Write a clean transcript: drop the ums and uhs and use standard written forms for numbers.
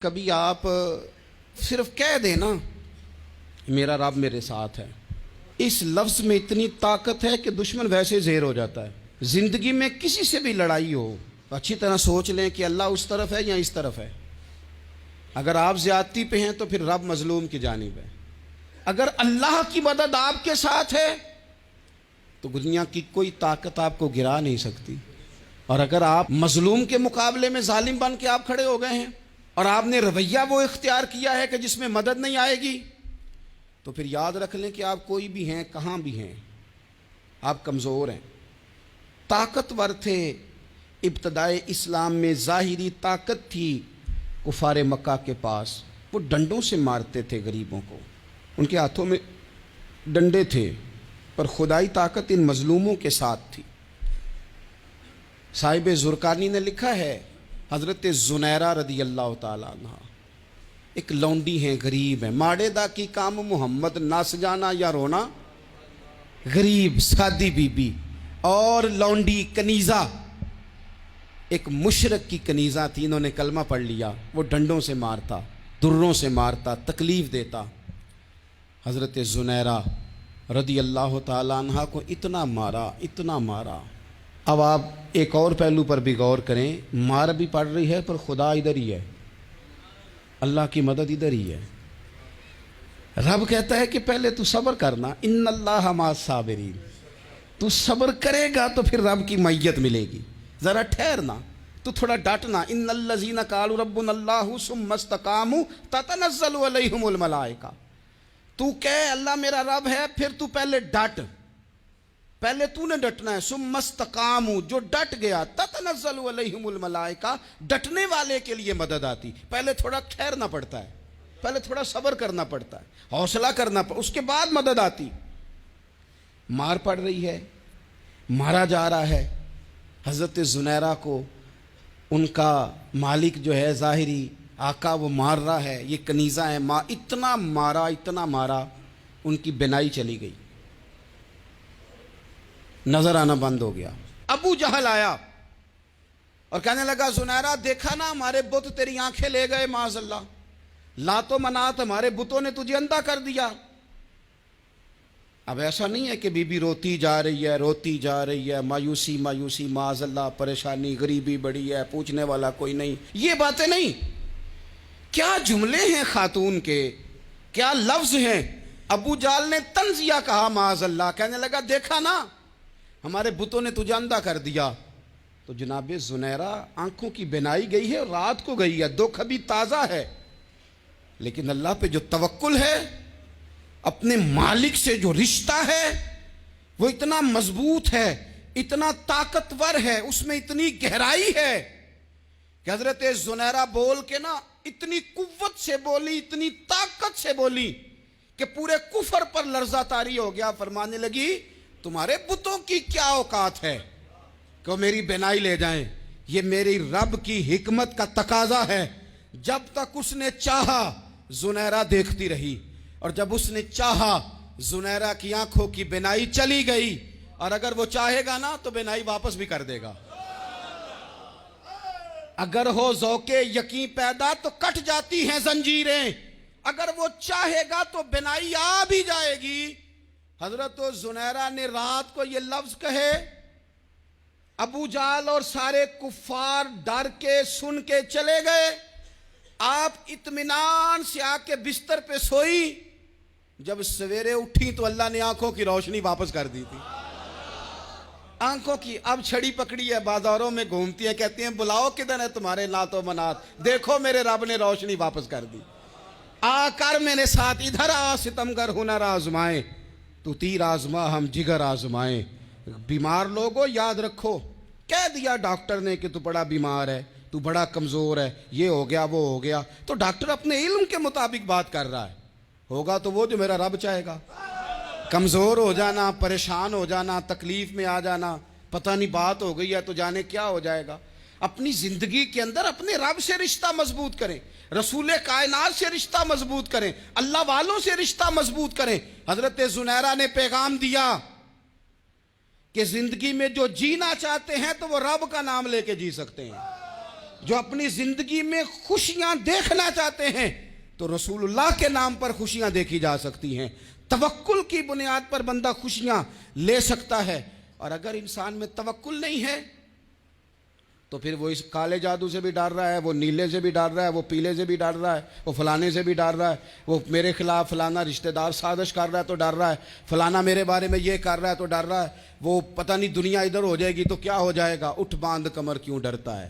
کبھی آپ صرف کہہ دیں نا میرا رب میرے ساتھ ہے، اس لفظ میں اتنی طاقت ہے کہ دشمن ویسے زیر ہو جاتا ہے۔ زندگی میں کسی سے بھی لڑائی ہو تو اچھی طرح سوچ لیں کہ اللہ اس طرف ہے یا اس طرف ہے۔ اگر آپ زیادتی پہ ہیں تو پھر رب مظلوم کی جانب ہے۔ اگر اللہ کی مدد آپ کے ساتھ ہے تو دنیا کی کوئی طاقت آپ کو گرا نہیں سکتی۔ اور اگر آپ مظلوم کے مقابلے میں ظالم بن کے آپ کھڑے ہو گئے ہیں اور آپ نے رویہ وہ اختیار کیا ہے کہ جس میں مدد نہیں آئے گی، تو پھر یاد رکھ لیں کہ آپ کوئی بھی ہیں، کہاں بھی ہیں، آپ کمزور ہیں۔ طاقتور تھے ابتدائے اسلام میں، ظاہری طاقت تھی کفار مکہ کے پاس، وہ ڈنڈوں سے مارتے تھے غریبوں کو، ان کے ہاتھوں میں ڈنڈے تھے، پر خدائی طاقت ان مظلوموں کے ساتھ تھی۔ صاحب زرقانی نے لکھا ہے، حضرت زنیرہ رضی اللہ تعالیٰ عنہ ایک لونڈی ہیں، غریب ہیں، ماڑے دا کی کام محمد نس جانا یا رونا، غریب سادی بی بی اور لونڈی کنیزہ، ایک مشرک کی کنیزہ تھی، انہوں نے کلمہ پڑھ لیا، وہ ڈنڈوں سے مارتا، دروں سے مارتا، تکلیف دیتا۔ حضرت زنیرہ رضی اللہ تعالیٰ عنہ کو اتنا مارا، اتنا مارا۔ اب آپ ایک اور پہلو پر بھی غور کریں، مار بھی پڑ رہی ہے پر خدا ادھر ہی ہے، اللہ کی مدد ادھر ہی ہے۔ رب کہتا ہے کہ پہلے تو صبر کرنا، ان اللہ مع الصابرین، تو صبر کرے گا تو پھر رب کی معیت ملے گی، ذرا ٹھہرنا، تو تھوڑا ڈٹنا۔ ان الذین قالوا ربنا اللہ ثم استقاموا تتنزل علیہم الملائکہ، تو کہے اللہ میرا رب ہے، پھر تو پہلے ڈٹ، پہلے تو نے ڈٹنا ہے۔ ثم استقاموا، جو ڈٹ گیا، تتنزل علیہم الملائکہ، ڈٹنے والے کے لیے مدد آتی، پہلے تھوڑا ٹھہرنا پڑتا ہے، پہلے تھوڑا صبر کرنا پڑتا ہے، حوصلہ کرنا پڑتا، اس کے بعد مدد آتی۔ مار پڑ رہی ہے، مارا جا رہا ہے حضرت زنیرہ کو، ان کا مالک جو ہے ظاہری آقا وہ مار رہا ہے، یہ کنیزہ ہے، اتنا مارا، اتنا مارا، ان کی بینائی چلی گئی، نظر آنا بند ہو گیا۔ ابو جہل آیا اور کہنے لگا زنیرہ دیکھا نا ہمارے بت تیری آنکھیں لے گئے، معاذ اللہ، لات و منات ہمارے بتوں نے تجھے اندھا کر دیا۔ اب ایسا نہیں ہے کہ بی بی روتی جا رہی ہے، روتی جا رہی ہے، مایوسی مایوسی، معاذ اللہ، پریشانی، غریبی بڑی ہے، پوچھنے والا کوئی نہیں، یہ باتیں نہیں۔ کیا جملے ہیں خاتون کے، کیا لفظ ہیں۔ ابو جہل نے تنزیہ کہا، معاذ اللہ، کہنے لگا دیکھا نا ہمارے بتوں نے تجھے اندھا کر دیا۔ تو جناب زنیرہ آنکھوں کی بینائی گئی ہے، رات کو گئی ہے، دکھ ابھی تازہ ہے، لیکن اللہ پہ جو توکل ہے، اپنے مالک سے جو رشتہ ہے، وہ اتنا مضبوط ہے، اتنا طاقتور ہے، اس میں اتنی گہرائی ہے کہ حضرت زنیرہ بول کے نا اتنی قوت سے بولی، اتنی طاقت سے بولی کہ پورے کفر پر لرزہ طاری ہو گیا۔ فرمانے لگی تمہارے بتوں کی کیا اوقات ہے کہ وہ میری بینائی لے جائیں، یہ میری رب کی حکمت کا تقاضا ہے۔ جب تک اس نے چاہا زنیرہ دیکھتی رہی، اور جب اس نے چاہا زنیرہ کی آنکھوں کی بینائی چلی گئی، اور اگر وہ چاہے گا نا تو بینائی واپس بھی کر دے گا۔ اگر ہو ذوق یقین پیدا تو کٹ جاتی ہیں زنجیریں، اگر وہ چاہے گا تو بینائی آ بھی جائے گی۔ حضرت زنیرہ نے رات کو یہ لفظ کہے، ابو جہل اور سارے کفار ڈر کے سن کے چلے گئے، آپ اطمینان سے آ کے بستر پہ سوئی۔ جب سویرے اٹھی تو اللہ نے آنکھوں کی روشنی واپس کر دی تھی، آنکھوں کی۔ اب چھڑی پکڑی ہے، بازاروں میں گھومتی ہے، کہتی ہیں بلاؤ کدھر ہے تمہارے لات و منات، دیکھو میرے رب نے روشنی واپس کر دی، آ کر میرے ساتھ ادھر آ، ستمگر ہنر آزمائے، تو تیر آزما ہم جگر آزمائیں۔ بیمار لوگوں یاد رکھو، کہہ دیا ڈاکٹر نے کہ تو بڑا بیمار ہے، تو بڑا کمزور ہے، یہ ہو گیا وہ ہو گیا، تو ڈاکٹر اپنے علم کے مطابق بات کر رہا ہے، ہوگا تو وہ جو میرا رب چاہے گا۔ کمزور ہو جانا، پریشان ہو جانا، تکلیف میں آ جانا، پتہ نہیں بات ہو گئی ہے تو جانے کیا ہو جائے گا۔ اپنی زندگی کے اندر اپنے رب سے رشتہ مضبوط کریں، رسول کائنات سے رشتہ مضبوط کریں، اللہ والوں سے رشتہ مضبوط کریں۔ حضرت زنیرہ نے پیغام دیا کہ زندگی میں جو جینا چاہتے ہیں تو وہ رب کا نام لے کے جی سکتے ہیں۔ جو اپنی زندگی میں خوشیاں دیکھنا چاہتے ہیں تو رسول اللہ کے نام پر خوشیاں دیکھی جا سکتی ہیں. توکل کی بنیاد پر بندہ خوشیاں لے سکتا ہے. اور اگر انسان میں توکل نہیں ہے تو پھر وہ اس کالے جادو سے بھی ڈر رہا ہے, وہ نیلے سے بھی ڈر رہا ہے, وہ پیلے سے بھی ڈر رہا ہے, وہ فلانے سے بھی ڈر رہا ہے, وہ میرے خلاف فلانا رشتہ دار سازش کر رہا ہے تو ڈر رہا ہے, فلانا میرے بارے میں یہ کر رہا ہے تو ڈر رہا ہے, وہ پتہ نہیں دنیا ادھر ہو جائے گی تو کیا ہو جائے گا, اٹھ باندھ کمر کیوں ڈرتا ہے.